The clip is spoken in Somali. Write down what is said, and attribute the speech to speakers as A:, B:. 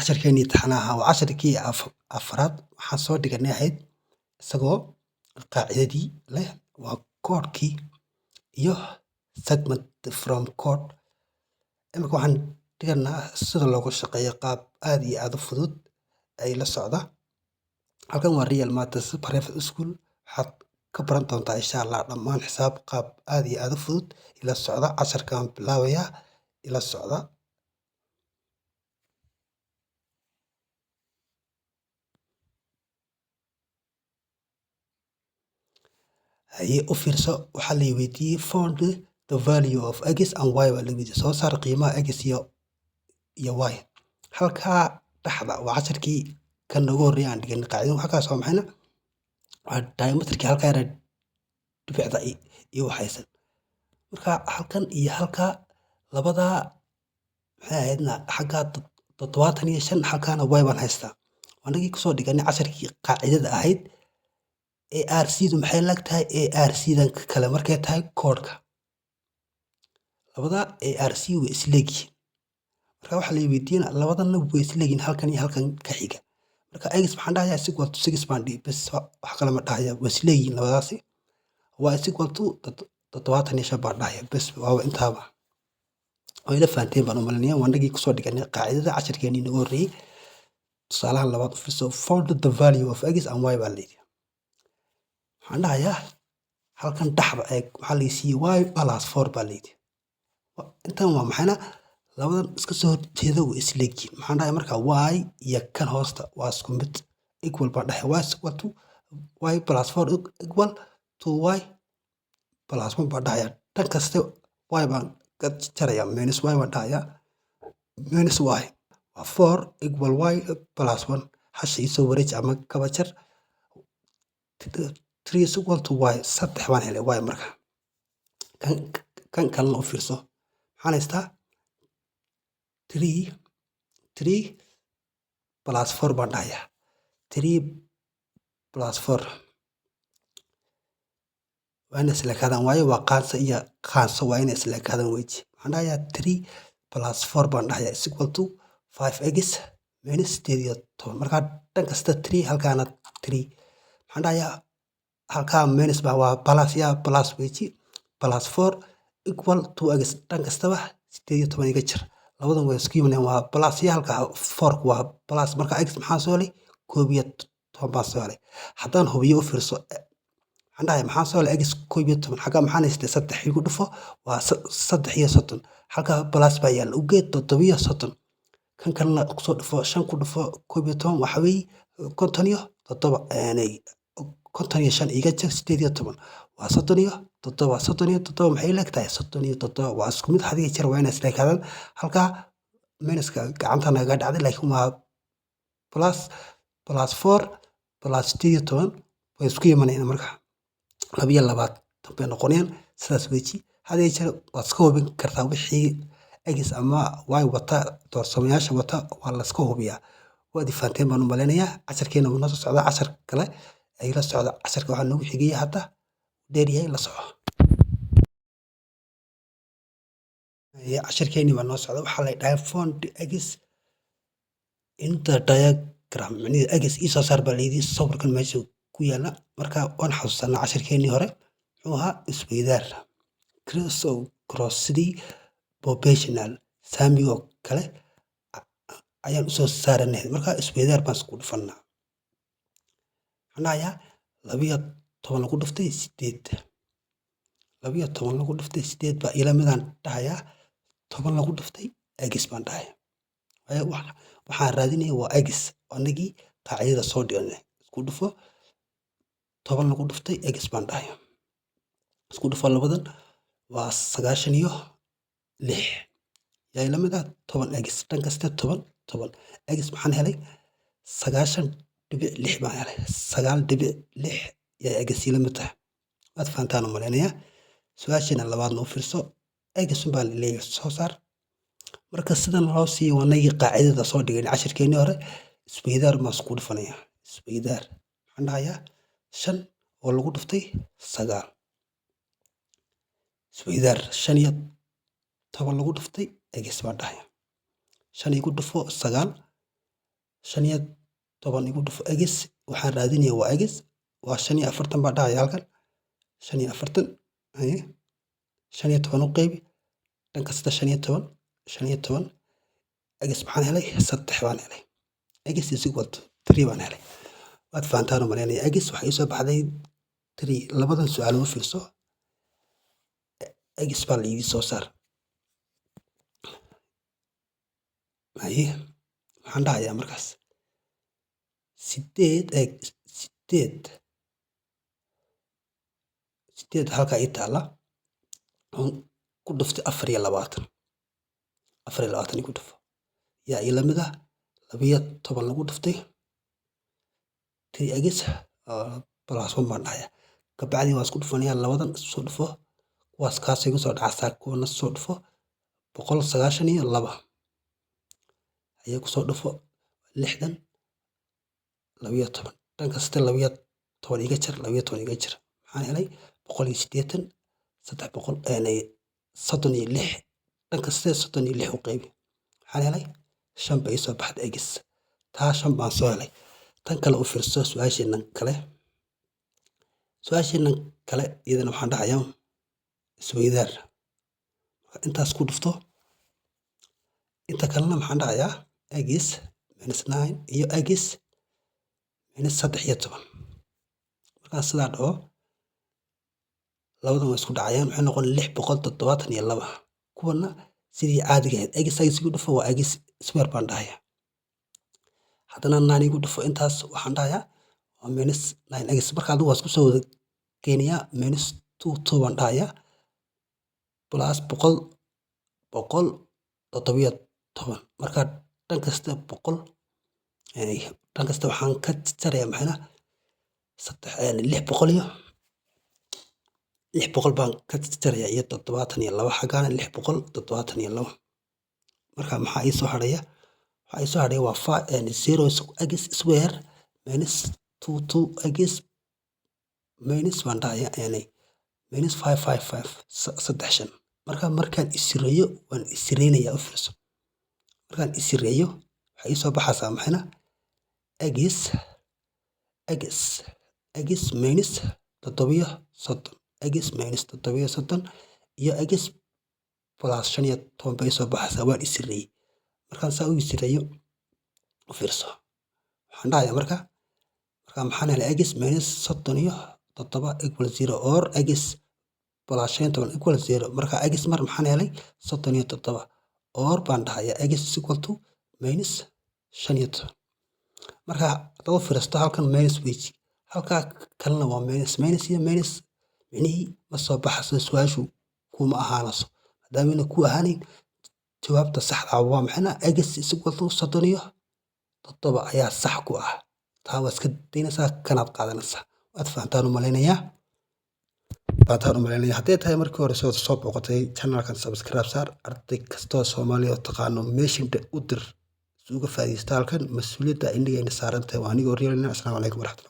A: casharkeennii taxanaha waa casharkii afraad waxaan soo dhiganay ahayd isagoo qaacidadii leh waa koodhkii iyo segment from code. Imika waxaan dhiganaa sida loogu shaqeeyo qaab aad iyo aad u fudud ay la socda. Halkan waa Real Matters Private School. Waxaad ka baran doontaa insha Allah dhammaan xisaab qaab aad iyo aad u fudud ila socda. Casharkan bilaabaya ila socda. Haye u fiirso waxaa la weydiiyey found the value of x and y waa la weydiiyey soo saar qiimaha x iyo y. Halkaa dhaxda waa casharkii kan ugu horreeyay aan dhigan qaacidada halkaas waa maxayna waa diameterkii halkaa yara dhibicda iyo waxaysan. Marka halkan iyo halkaa labadaa maxay ahaydna xaggaa 75 halkaana y baan haystaa. Wanagii kusoo dhiganay casharkii qaacidada ahayd ARC-du maxay lagtahay ARC-dan kale markay tahay koodhka. Labada ARC way isleeyihiin. Marka waxa la weydiiyay labadana way isleeyihiin halkan iyo halkan ka xiga. Marka x maxaan dhahayaa is equal to 6 baan dhihi bas wax kale ma dhahayaa way isleeyihiin labadaasi. y is equal to 75 baan dhahayaa bas waa intaaba. oo ila fahanteen baan u malinayaa wanagii kusoo dhiganay qaacidada casharkeennii ugu horreeyay. Tusaalahan labaad u fiirso found the value of x and y baa la yidhi. Waxaan dhahayaa halkan dhaxda eeg waxaa la siiyey y plus 4 baa la yidhi. Intan waa maxayna labadan iska soo horjeeda way isleeyihiin. Maxaan dhahayaa marka y iyo kan hoosta waa isku mid equal baan dhahayaa y is equal to y plus 4 equal to y plus 1 baan dhahayaa. Tan kasta y baan ka jarayaa minus y baan dhahayaa minus y waa 4 equal y plus 1 hasha isoo wareej ama kaba jar 3 is equal to y saddex baan helay y marka kan kalena u fiirso maxaan haystaa 3 plus 4 baan dhahayaa 3 plus 4 waa inay isla kaadaan waayo waa qaanso iyo qaanso waa inay isla kaadaan weji. Waxaan dhahayaa 3 plus 4 baan dhahayaa is equal to 5x minus 18 marka dhan kasta 3 halkaana 3 maxaan dhahayaa halkaa minus baa waa plus ya plus weji plus 4 equal to x dhan kastaba 18 iga jir labadan way isku yimaadeen waa plus ya halka 4 waa plus marka x maxaa soo helay 11 baa soo helay. Haddaan hubiyo u fiirso waxaan dhahayaa maxaa soo helay x 11 xagga maxaan haystay 3 igu dhufo waa 3 halka plus baa yaal u geed 7 kan kalena kusoo dhufo 5 ku dhufo 11 waxa weeye 57 55 iga jir 18 waa 37 maxay leegtahay 37 waa isku mid hadiga jir waa inay isla kaadaan halka minuska gacanta naga dhacday laakiin waa plus 4 plus 18 way isku yimaanayaan marka 22 bay noqonayaan sidaas weji hadiga jir waad iska hubin kartaa wixii x ama y wata doorsamayaasha wata waa la iska hubiyaa. waad fahanteen baan u maleynayaa casharkeena wuu noo soo socdaa cashar kale ay la socda casharka waxaa nagu xigaya hadda dheer yahay la soco. casharkeennii baa noo socda waxaa la dhahay found x in the diagram macnaheedu x ii soo saar baa la yidhi sawirkan meesha ku yaala marka waan xasuusanaa casharkeennii hore muxuu ahaa isweydaar cross-sidii proportional saamigoo kale ayaan usoo saaranay marka isweydaar baan isku dhufannaa. Waxaan dhahayaa 12 lagu dhuftay 8 12 lagu dhuftay 8 baa ila midaan dhahayaa 10 lagu dhuftay x baan dhahayaa waxaan raadinaya waa x anagii qaacidada soo dhiganay isku dhufo 10 lagu dhuftay x baan dhahayaa isku dhufo labadan waa 96 yaa ila mid ah 10x dhan kasta 10 x maxaan helay 9.6 baan helay 9.6 yaa x ila mid tahay waad fahantaan u maleynayaa. Su-aasheena labaadna u fiirso x baa la leeyahay soo saar marka sidan loo siiyo wanagii qaacidada soo dhiganay casharkeennii hore isweydaar ma isku dhufanayaa isweydaar maxaan dhahayaa 5 oo lagu dhuftay 9 isweydaar 5 iyo 10 lagu dhuftay x baan dhahayaa 5 igu dhufo 9 15 igu dhufo x waxaan raadinayaa waa x waa 45 baa dhacaya halkan 45 haye 15 u qaybi dhan kasta 15 x maxaan helay 3 baan helay x is equal to 3 baan helay waad fahantaan u malaynaya x waxay ii soo baxday 3 labadan su'aal u fiirso x baa la ii soo saar haye maxaan dhahayaa markaas 8 halkaa ii taala ku dhuftay 24 igu dhufo yaa ila mid ah 12 lagu dhuftay 3x plus 1 baan dhahayaa kabacdi waa isku dhufanayaa labadan soo dhufo kuwaas kaas igu soo dhacaysaa kuwana soo dhufo 192 ayay ku soo dhufo 60 12 dhan kasta 12 iga jar 12 iga jar maxaan helay 180 336 dhan kasta 36 u qaybi maxaan helay 5 bay soo baxday x taa 5 baan soo helay tan kale u fiirso su'aasheenan kale iyadana waxaan dhahayaa isweydaar intaas ku dhufto inta kalena maxaan dhahayaa x -9 iyo x -13 markaan sidaa dhaho labadan way isku dhacayaan waxay noqon 672 kuwana sidii caadiga ahayd x igu dhufo waa x square baan dhahayaa haddana 9 igu dhufo intaas waxaan dhahayaa waa -9x marka adigu waa isku soo wada keenayaa -2 baan dhahayaa plus 117 marka dhan kasta 100 dhan kasta waxaan ka jarayaa maxayna 600 baan ka jarayaa iyo 72 xaggaana 672 marka maxaa ii soo hadhaya waxaa ii soo hadhaya waa 0x square -22x minus baan dhahayaa -555 markaan isireeyo waan isireynayaa u fiirso markaan isireeyo waxaa ii soo baxaysaa maxayna x minus 30 x minus 30 iyo x plus 15 bay soo baxaysaa waan isireeyey markaan saa u isireeyo u fiirso waxaan dhahayaa marka maxaan helay x minus 37 equals 0 or x plus 15 equals 0 marka x mar maxaan helay 37 or baan dhahayaa x is equal to minus 15 marka hadaba fiirsto halkan minus weji halkaa kalena waa minus iyo minus micnihii ma soo baxayso su'aashu kuma ahaanayso maadaamana ku ahaaneyn jawaabta saxda ah waa maxayna x is equal to 37 ayaa sax ku ah taa waa iska daynaysaa kanaad qaadanaysaa waad fahantaan u malaynayaa hadday tahay markii hore soo booqatay channelkan subscribe saar arday kastoo Soomaaliya oo taqaano meeshin u dir si uga faa'iideysta halkan mas'uuliyadda indhigayna saaran tahay waa anigoo reelina. Assalaamu calaykum waraxmatullahi